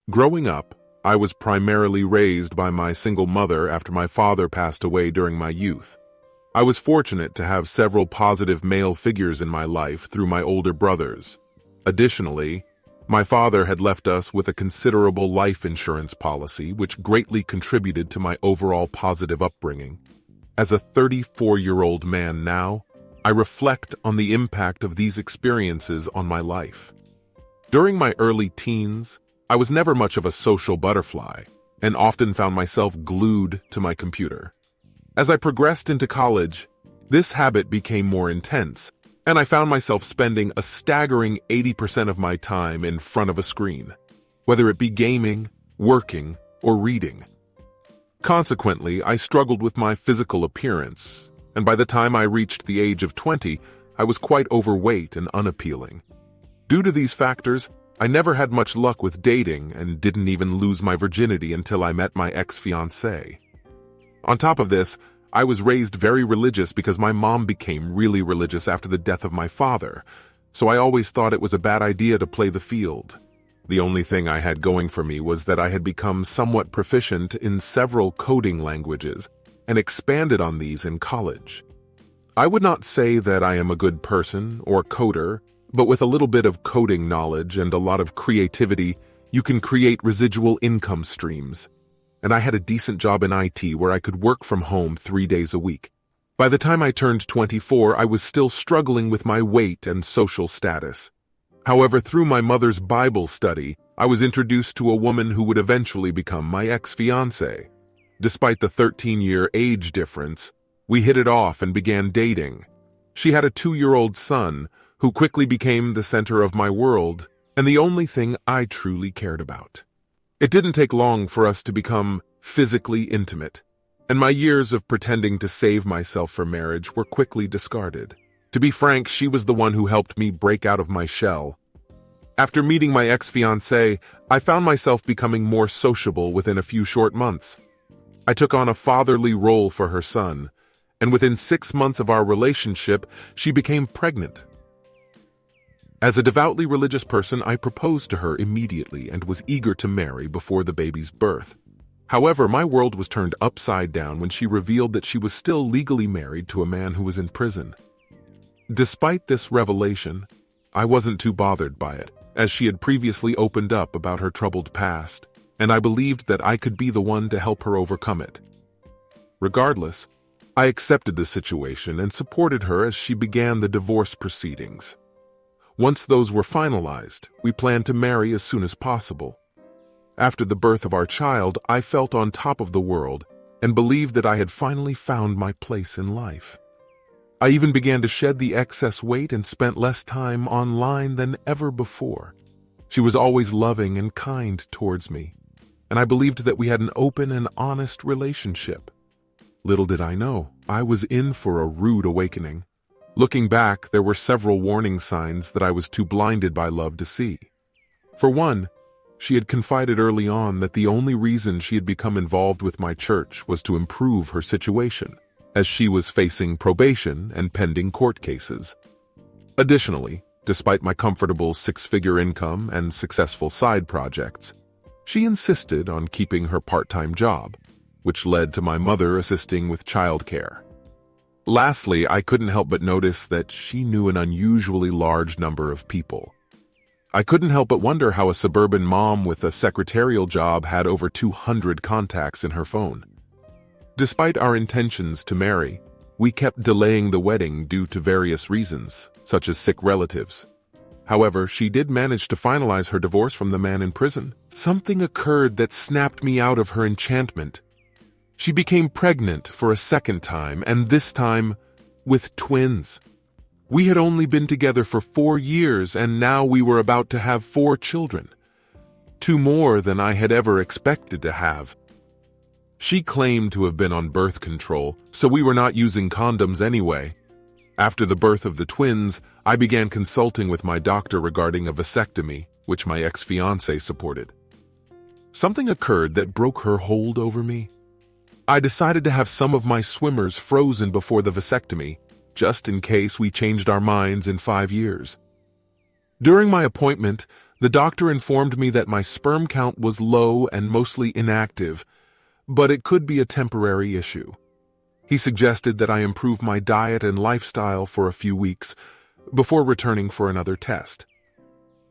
Growing up, I was primarily raised by my single mother after my father passed away during my youth. I was fortunate to have several positive male figures in my life through my older brothers. Additionally, my father had left us with a considerable life insurance policy, which greatly contributed to my overall positive upbringing. As a 34-year-old man now, I reflect on the impact of these experiences on my life. During my early teens, I was never much of a social butterfly and often found myself glued to my computer. As I progressed into college, this habit became more intense, and I found myself spending a staggering 80% of my time in front of a screen, whether it be gaming, working, or reading. Consequently, I struggled with my physical appearance, and by the time I reached the age of 20, I was quite overweight and unappealing. Due to these factors, I never had much luck with dating and didn't even lose my virginity until I met my ex-fiancée. On top of this, I was raised very religious because my mom became really religious after the death of my father, so I always thought it was a bad idea to play the field. The only thing I had going for me was that I had become somewhat proficient in several coding languages and expanded on these in college. I would not say that I am a good person or coder, but with a little bit of coding knowledge and a lot of creativity, you can create residual income streams. And I had a decent job in IT where I could work from home 3 days a week. By the time I turned 24, I was still struggling with my weight and social status. However, through my mother's Bible study, I was introduced to a woman who would eventually become my ex-fiancée. Despite the 13-year age difference, we hit it off and began dating. She had a 2-year-old son who quickly became the center of my world and the only thing I truly cared about. It didn't take long for us to become physically intimate, and my years of pretending to save myself for marriage were quickly discarded. To be frank, she was the one who helped me break out of my shell. After meeting my ex-fiancée, I found myself becoming more sociable within a few short months. I took on a fatherly role for her son, and within 6 months of our relationship, she became pregnant. As a devoutly religious person, I proposed to her immediately and was eager to marry before the baby's birth. However, my world was turned upside down when she revealed that she was still legally married to a man who was in prison. Despite this revelation, I wasn't too bothered by it, as she had previously opened up about her troubled past, and I believed that I could be the one to help her overcome it. Regardless, I accepted the situation and supported her as she began the divorce proceedings. Once those were finalized, we planned to marry as soon as possible. After the birth of our child, I felt on top of the world and believed that I had finally found my place in life. I even began to shed the excess weight and spent less time online than ever before. She was always loving and kind towards me, and I believed that we had an open and honest relationship. Little did I know, I was in for a rude awakening. Looking back, there were several warning signs that I was too blinded by love to see. For one, she had confided early on that the only reason she had become involved with my church was to improve her situation, as she was facing probation and pending court cases. Additionally, despite my comfortable 6-figure income and successful side projects, she insisted on keeping her part-time job, which led to my mother assisting with childcare. Lastly, I couldn't help but notice that she knew an unusually large number of people. I couldn't help but wonder how a suburban mom with a secretarial job had over 200 contacts in her phone. Despite our intentions to marry, we kept delaying the wedding due to various reasons, such as sick relatives. However, she did manage to finalize her divorce from the man in prison. Something occurred that snapped me out of her enchantment. She became pregnant for a second time, and this time with twins. We had only been together for 4 years, and now we were about to have 4 children. 2 more than I had ever expected to have. She claimed to have been on birth control, so we were not using condoms anyway. After the birth of the twins, I began consulting with my doctor regarding a vasectomy, which my ex-fiancée supported. Something occurred that broke her hold over me. I decided to have some of my swimmers frozen before the vasectomy, just in case we changed our minds in 5 years. During my appointment, The doctor informed me that my sperm count was low and mostly inactive, but it could be a temporary issue. He suggested that I improve my diet and lifestyle for a few weeks before returning for another test.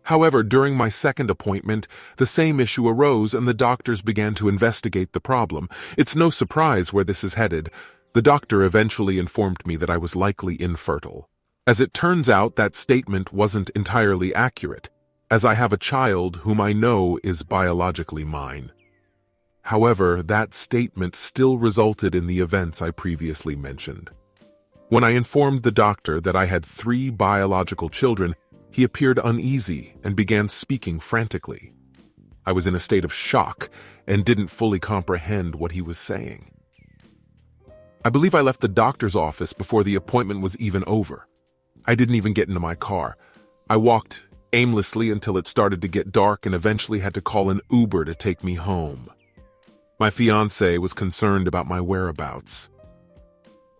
However, during my second appointment, the same issue arose and the doctors began to investigate the problem. It's no surprise where this is headed. The doctor eventually informed me that I was likely infertile. As it turns out, that statement wasn't entirely accurate, as I have a child whom I know is biologically mine. However, that statement still resulted in the events I previously mentioned. When I informed the doctor that I had 3 biological children, he appeared uneasy and began speaking frantically. I was in a state of shock and didn't fully comprehend what he was saying. I believe I left the doctor's office before the appointment was even over. I didn't even get into my car. I walked aimlessly until it started to get dark and eventually had to call an Uber to take me home. My fiancée was concerned about my whereabouts.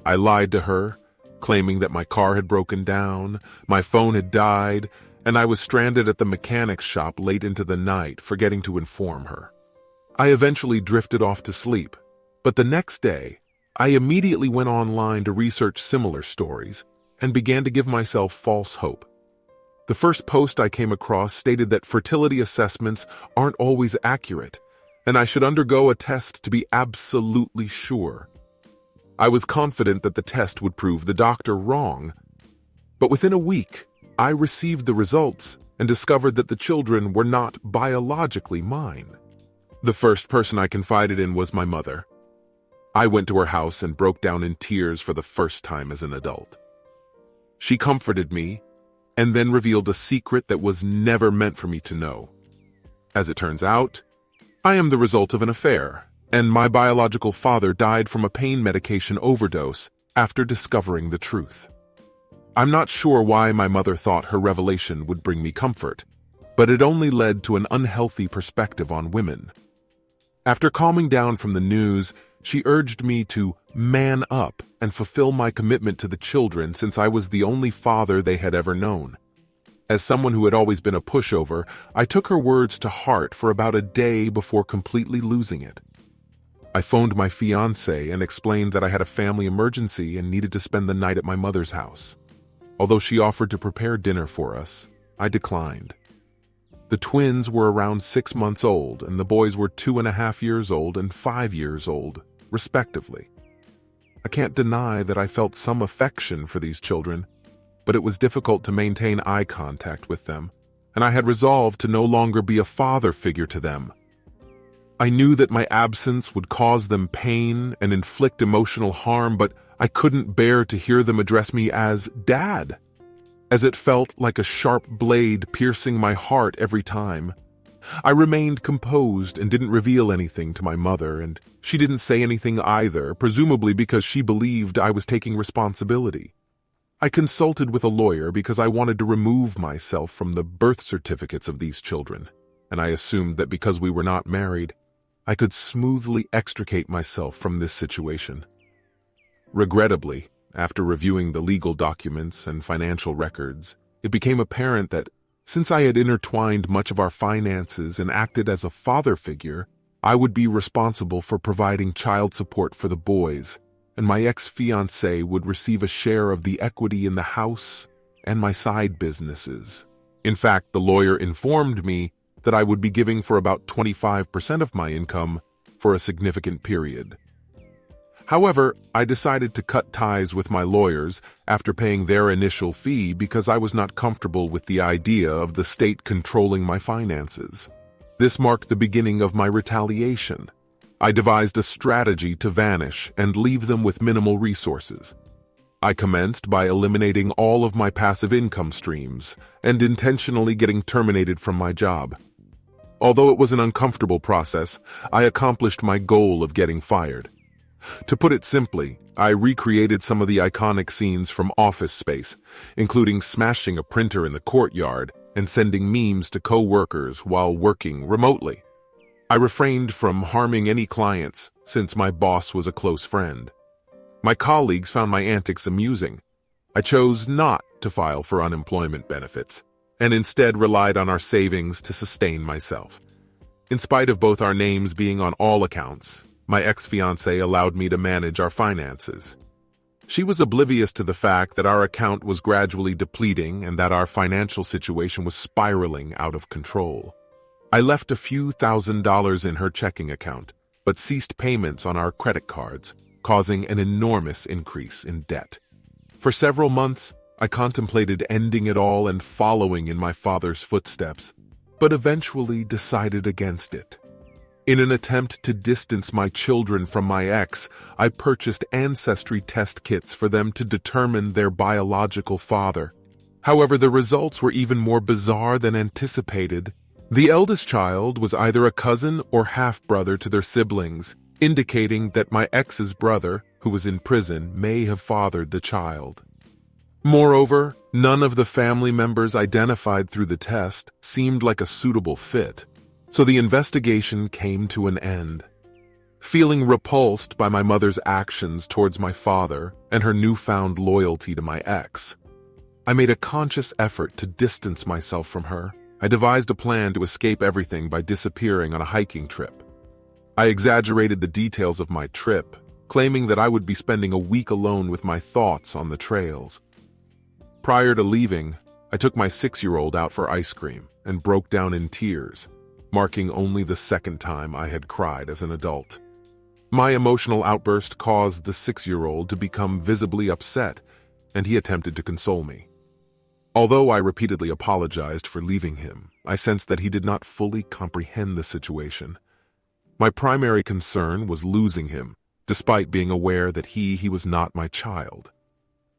I lied to her, claiming that my car had broken down, my phone had died, and I was stranded at the mechanic's shop late into the night, forgetting to inform her. I eventually drifted off to sleep, but the next day, I immediately went online to research similar stories and began to give myself false hope. The first post I came across stated that fertility assessments aren't always accurate, and I should undergo a test to be absolutely sure. I was confident that the test would prove the doctor wrong, but within a week, I received the results and discovered that the children were not biologically mine. The first person I confided in was my mother. I went to her house and broke down in tears for the first time as an adult. She comforted me and then revealed a secret that was never meant for me to know. As it turns out, I am the result of an affair, and my biological father died from a pain medication overdose after discovering the truth. I'm not sure why my mother thought her revelation would bring me comfort, but it only led to an unhealthy perspective on women. After calming down from the news, she urged me to man up and fulfill my commitment to the children since I was the only father they had ever known. As someone who had always been a pushover, I took her words to heart for about a day before completely losing it. I phoned my fiancée and explained that I had a family emergency and needed to spend the night at my mother's house. Although she offered to prepare dinner for us, I declined. The twins were around 6 months old, and the boys were 2.5 years old and 5 years old, respectively. I can't deny that I felt some affection for these children, but it was difficult to maintain eye contact with them, and I had resolved to no longer be a father figure to them. I knew that my absence would cause them pain and inflict emotional harm, but I couldn't bear to hear them address me as Dad, as it felt like a sharp blade piercing my heart every time. I remained composed and didn't reveal anything to my mother, and she didn't say anything either, presumably because she believed I was taking responsibility. I consulted with a lawyer because I wanted to remove myself from the birth certificates of these children, and I assumed that because we were not married, I could smoothly extricate myself from this situation. Regrettably, after reviewing the legal documents and financial records, it became apparent that since I had intertwined much of our finances and acted as a father figure, I would be responsible for providing child support for the boys, and my ex-fiancée would receive a share of the equity in the house and my side businesses. In fact, the lawyer informed me that I would be giving for about 25% of my income for a significant period. However, I decided to cut ties with my lawyers after paying their initial fee because I was not comfortable with the idea of the state controlling my finances. This marked the beginning of my retaliation. I devised a strategy to vanish and leave them with minimal resources. I commenced by eliminating all of my passive income streams and intentionally getting terminated from my job. Although it was an uncomfortable process, I accomplished my goal of getting fired. To put it simply, I recreated some of the iconic scenes from Office Space, including smashing a printer in the courtyard and sending memes to co-workers while working remotely. I refrained from harming any clients since my boss was a close friend. My colleagues found my antics amusing. I chose not to file for unemployment benefits. and instead relied on our savings to sustain myself. In spite of both our names being on all accounts, my ex-fiancée allowed me to manage our finances. She was oblivious to the fact that our account was gradually depleting and that our financial situation was spiraling out of control. I left a few $1,000s in her checking account, but ceased payments on our credit cards, causing an enormous increase in debt. For several months, I contemplated ending it all and following in my father's footsteps, but eventually decided against it. In an attempt to distance my children from my ex, I purchased ancestry test kits for them to determine their biological father. However, the results were even more bizarre than anticipated. The eldest child was either a cousin or half-brother to their siblings, indicating that my ex's brother, who was in prison, may have fathered the child. Moreover, none of the family members identified through the test seemed like a suitable fit, so the investigation came to an end. Feeling repulsed by my mother's actions towards my father and her newfound loyalty to my ex, I made a conscious effort to distance myself from her. I devised a plan to escape everything by disappearing on a hiking trip. I exaggerated the details of my trip, claiming that I would be spending a week alone with my thoughts on the trails. Prior to leaving, I took my 6-year-old out for ice cream and broke down in tears, marking only the second time I had cried as an adult. My emotional outburst caused the 6-year-old to become visibly upset, and he attempted to console me. Although I repeatedly apologized for leaving him, I sensed that he did not fully comprehend the situation. My primary concern was losing him, despite being aware that he was not my child.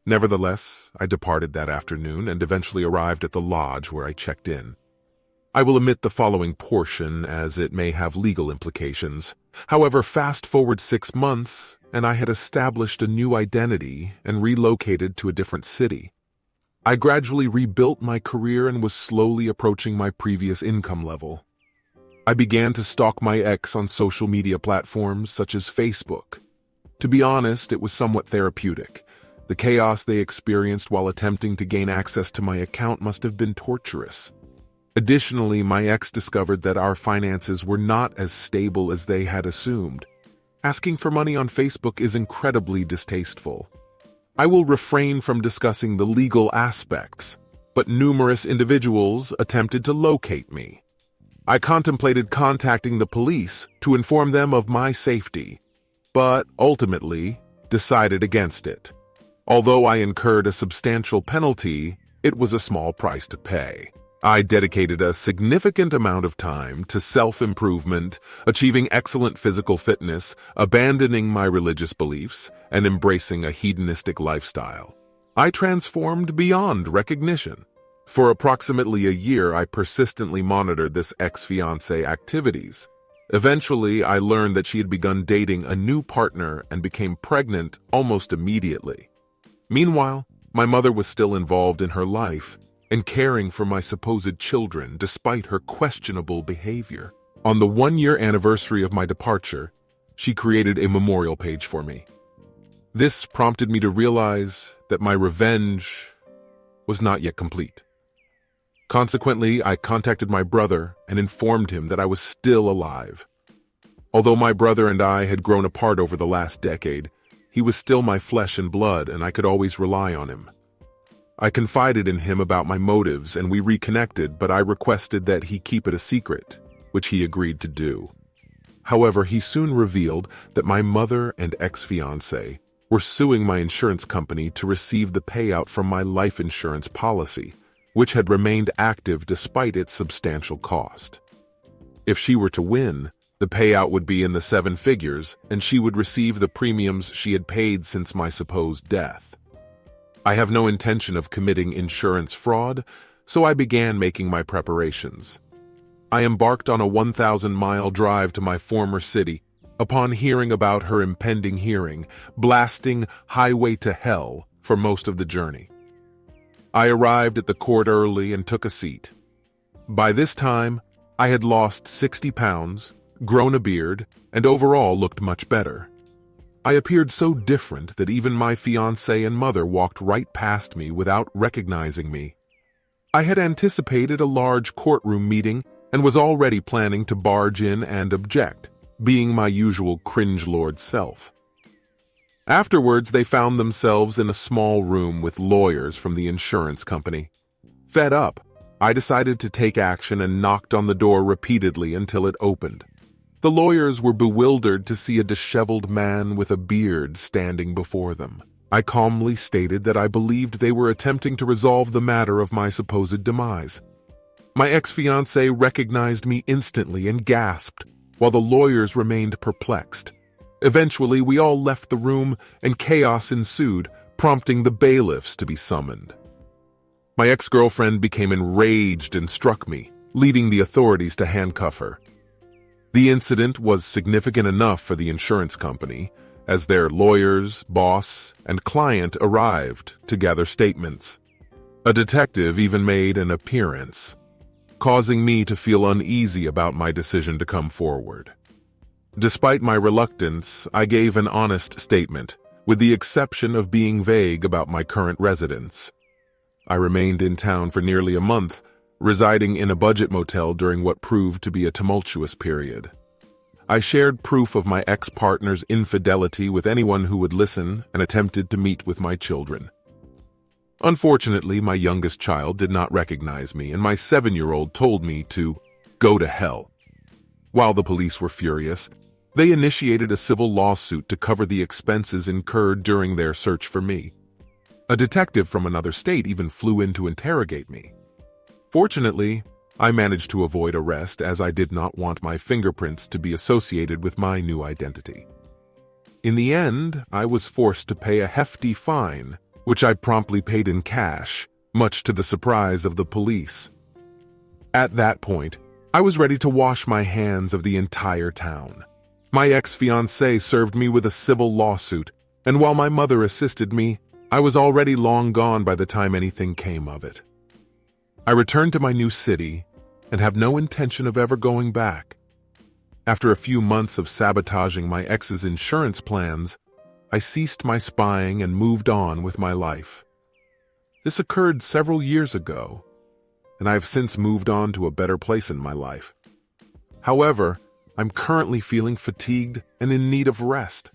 Nevertheless, I departed that afternoon and eventually arrived at the lodge where I checked in. I will omit the following portion as it may have legal implications. However, fast forward 6 months, and I had established a new identity and relocated to a different city. I gradually rebuilt my career and was slowly approaching my previous income level. I began to stalk my ex on social media platforms such as Facebook. To be honest, it was somewhat therapeutic. The chaos they experienced while attempting to gain access to my account must have been torturous. Additionally, my ex discovered that our finances were not as stable as they had assumed. Asking for money on Facebook is incredibly distasteful. I will refrain from discussing the legal aspects, but numerous individuals attempted to locate me. I contemplated contacting the police to inform them of my safety, but ultimately decided against it. Although I incurred a substantial penalty, it was a small price to pay. I dedicated a significant amount of time to self-improvement, achieving excellent physical fitness, abandoning my religious beliefs, and embracing a hedonistic lifestyle. I transformed beyond recognition. For approximately a year, I persistently monitored this ex-fiancé activities. Eventually, I learned that she had begun dating a new partner and became pregnant almost immediately. Meanwhile, my mother was still involved in her life and caring for my supposed children despite her questionable behavior. On the 1-year anniversary of my departure, she created a memorial page for me. This prompted me to realize that my revenge was not yet complete. Consequently, I contacted my brother and informed him that I was still alive. Although my brother and I had grown apart over the last decade, he was still my flesh and blood, and I could always rely on him. I confided in him about my motives and we reconnected, but I requested that he keep it a secret, which he agreed to do. However, he soon revealed that my mother and ex-fiancé were suing my insurance company to receive the payout from my life insurance policy, which had remained active despite its substantial cost. If she were to win, the payout would be in the 7 figures, and she would receive the premiums she had paid since my supposed death. I have no intention of committing insurance fraud, so I began making my preparations. I embarked on a 1,000-mile drive to my former city upon hearing about her impending hearing, blasting Highway to Hell for most of the journey. I arrived at the court early and took a seat. By this time, I had lost 60 pounds, grown a beard, and overall looked much better. I appeared so different that even my fiancé and mother walked right past me without recognizing me. I had anticipated a large courtroom meeting and was already planning to barge in and object, being my usual cringe-lord self. Afterwards, they found themselves in a small room with lawyers from the insurance company. Fed up, I decided to take action and knocked on the door repeatedly until it opened. The lawyers were bewildered to see a disheveled man with a beard standing before them. I calmly stated that I believed they were attempting to resolve the matter of my supposed demise. My ex-fiancée recognized me instantly and gasped, while the lawyers remained perplexed. Eventually, we all left the room and chaos ensued, prompting the bailiffs to be summoned. My ex-girlfriend became enraged and struck me, leading the authorities to handcuff her. The incident was significant enough for the insurance company, as their lawyers, boss, and client arrived to gather statements. A detective even made an appearance, causing me to feel uneasy about my decision to come forward. Despite my reluctance, I gave an honest statement, with the exception of being vague about my current residence. I remained in town for nearly a month, residing in a budget motel during what proved to be a tumultuous period. I shared proof of my ex-partner's infidelity with anyone who would listen and attempted to meet with my children. Unfortunately, my youngest child did not recognize me, and my 7-year-old told me to go to hell. While the police were furious, they initiated a civil lawsuit to cover the expenses incurred during their search for me. A detective from another state even flew in to interrogate me. Fortunately, I managed to avoid arrest as I did not want my fingerprints to be associated with my new identity. In the end, I was forced to pay a hefty fine, which I promptly paid in cash, much to the surprise of the police. At that point, I was ready to wash my hands of the entire town. My ex-fiancée served me with a civil lawsuit, and while my mother assisted me, I was already long gone by the time anything came of it. I returned to my new city and have no intention of ever going back. After a few months of sabotaging my ex's insurance plans, I ceased my spying and moved on with my life. This occurred several years ago, and I have since moved on to a better place in my life. However, I'm currently feeling fatigued and in need of rest.